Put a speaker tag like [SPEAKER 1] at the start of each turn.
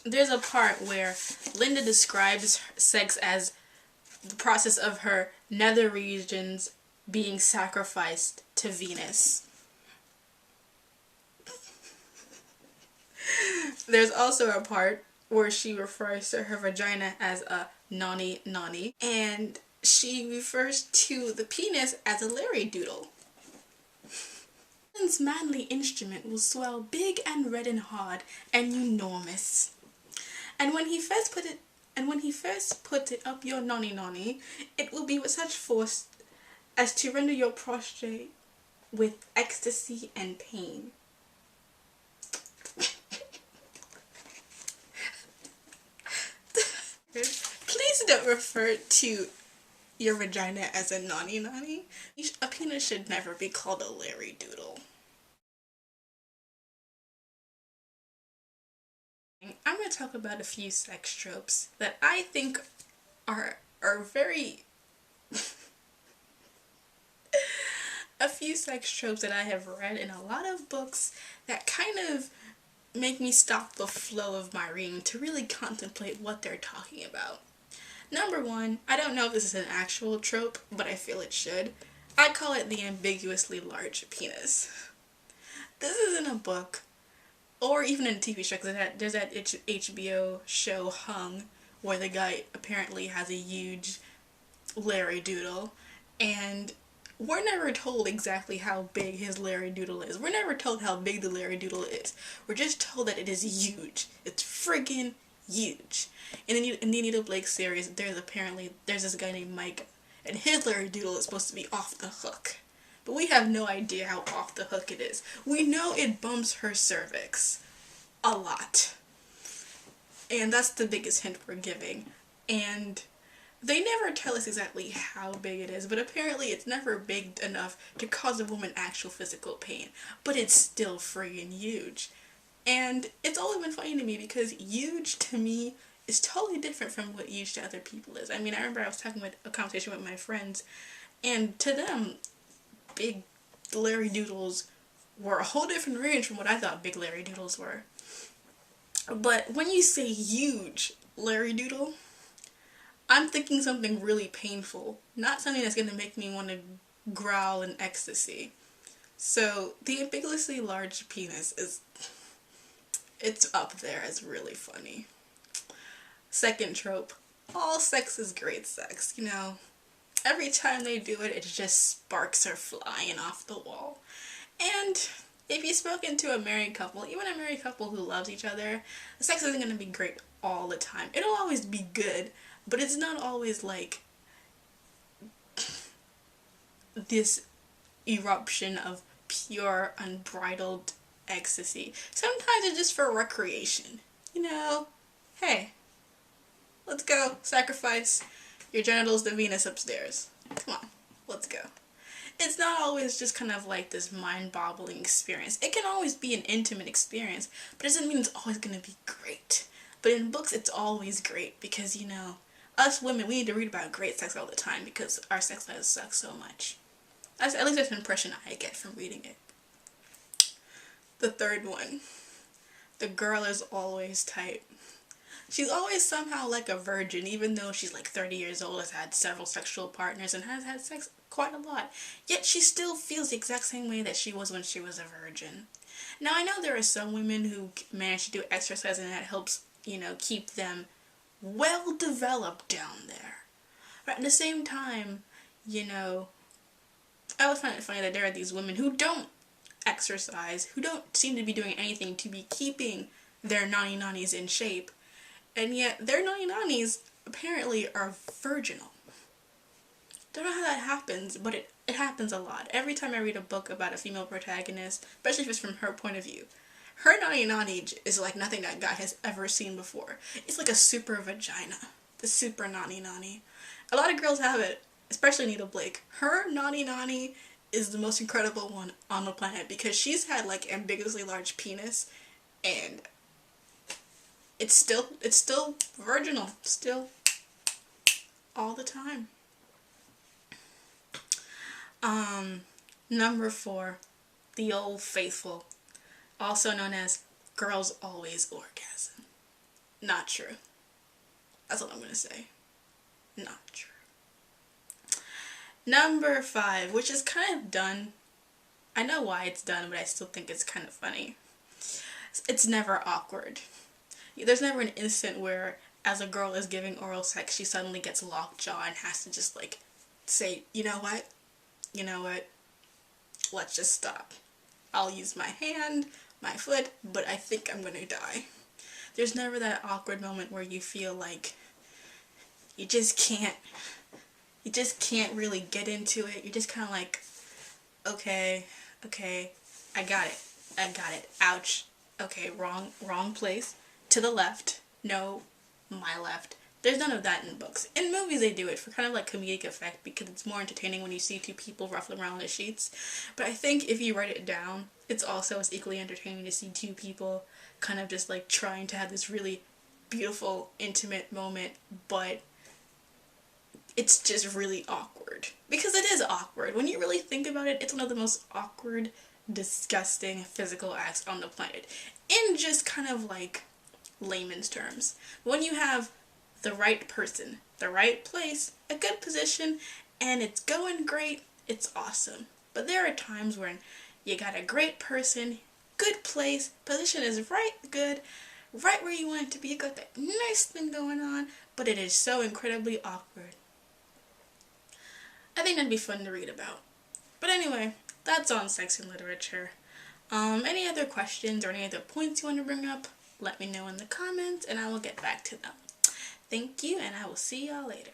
[SPEAKER 1] there's a part where Linda describes sex as the process of her nether regions being sacrificed to Venus. There's also a part where she refers to her vagina as a nani nani, and she refers to the penis as a Larry doodle. This manly instrument will swell big and red and hard and enormous. And when he first put it up your nani nani, it will be with such force as to render your prostrate with ecstasy and pain. Please don't refer to your vagina as a nani nani. A penis should never be called a Larry doodle. I'm going to talk about a few sex tropes that I think are very a few sex tropes that I have read in a lot of books that kind of make me stop the flow of my reading to really contemplate what they're talking about. Number one, I don't know if this is an actual trope, but I feel it should. I call it the ambiguously large penis. This isn't a book, or even in a TV show, because there's that HBO show Hung, where the guy apparently has a huge Larry doodle, and we're never told exactly how big his Larry doodle is. We're never told how big the Larry doodle is. We're just told that it is huge. It's friggin' huge. In the Anita Blake series, there's this guy named Mike, and his Larry doodle is supposed to be off the hook. But we have no idea how off the hook it is. We know it bumps her cervix a lot. And that's the biggest hint we're giving. And they never tell us exactly how big it is, but apparently it's never big enough to cause a woman actual physical pain. But it's still friggin' huge. And it's always been funny to me because huge to me is totally different from what huge to other people is. I mean, I remember I was having a conversation with my friends, and to them, big Larry doodles were a whole different range from what I thought big Larry doodles were. But when you say huge Larry doodle, I'm thinking something really painful, not something that's going to make me want to growl in ecstasy. So the ambiguously large penis it's up there as really funny. Second trope, all sex is great sex, you know. Every time they do it, it just sparks are flying off the wall. And if you've spoken to a married couple, even a married couple who loves each other, the sex isn't going to be great all the time. It'll always be good, but it's not always like this eruption of pure, unbridled ecstasy. Sometimes it's just for recreation. You know, hey, let's go sacrifice your genitals to Venus upstairs. Come on, let's go. It's not always just kind of like this mind-boggling experience. It can always be an intimate experience, but it doesn't mean it's always going to be great. But in books, it's always great because, you know, us women, we need to read about great sex all the time because our sex lives suck so much. At least that's an impression I get from reading it. The third one. The girl is always tight. She's always somehow like a virgin, even though she's like 30 years old, has had several sexual partners, and has had sex quite a lot. Yet she still feels the exact same way that she was when she was a virgin. Now, I know there are some women who manage to do exercise and that helps, you know, keep them well developed down there. But at the same time, you know, I always find it funny that there are these women who don't exercise, who don't seem to be doing anything to be keeping their nani nanis in shape, and yet their nani nanis apparently are virginal. Don't know how that happens, but it happens a lot. Every time I read a book about a female protagonist, especially if it's from her point of view, her nani nani is like nothing that guy has ever seen before. It's like a super vagina. The super nani nani. A lot of girls have it, especially Anita Blake. Her nani nani is the most incredible one on the planet because she's had like ambiguously large penis, and it's still virginal, still all the time. Number 4, the old faithful, also known as girls always orgasm. Not true. That's all I'm gonna say. Not true. Number 5, which is kind of done. I know why it's done, but I still think it's kind of funny. It's never awkward. There's never an instant where, as a girl is giving oral sex, she suddenly gets lockjaw and has to just like say, you know what? You know what? Let's just stop. I'll use my hand, my foot, but I think I'm gonna die. There's never that awkward moment where you feel like you just can't really get into it. You're just kind of like, okay, I got it. Ouch. Okay, wrong place. To the left. No, my left. There's none of that in books. In movies they do it for kind of like comedic effect because it's more entertaining when you see two people ruffling around the sheets. But I think if you write it down, it's also as equally entertaining to see two people kind of just like trying to have this really beautiful, intimate moment, but it's just really awkward. Because it is awkward. When you really think about it, it's one of the most awkward, disgusting physical acts on the planet. In just kind of like layman's terms. When you have the right person, the right place, a good position, and it's going great, it's awesome. But there are times when you got a great person, good place, position is right good, right where you want it to be, you got that nice thing going on, but it is so incredibly awkward. I think that'd be fun to read about. But anyway, that's on sex and literature. Any other questions or any other points you want to bring up, let me know in the comments and I will get back to them. Thank you, and I will see y'all later.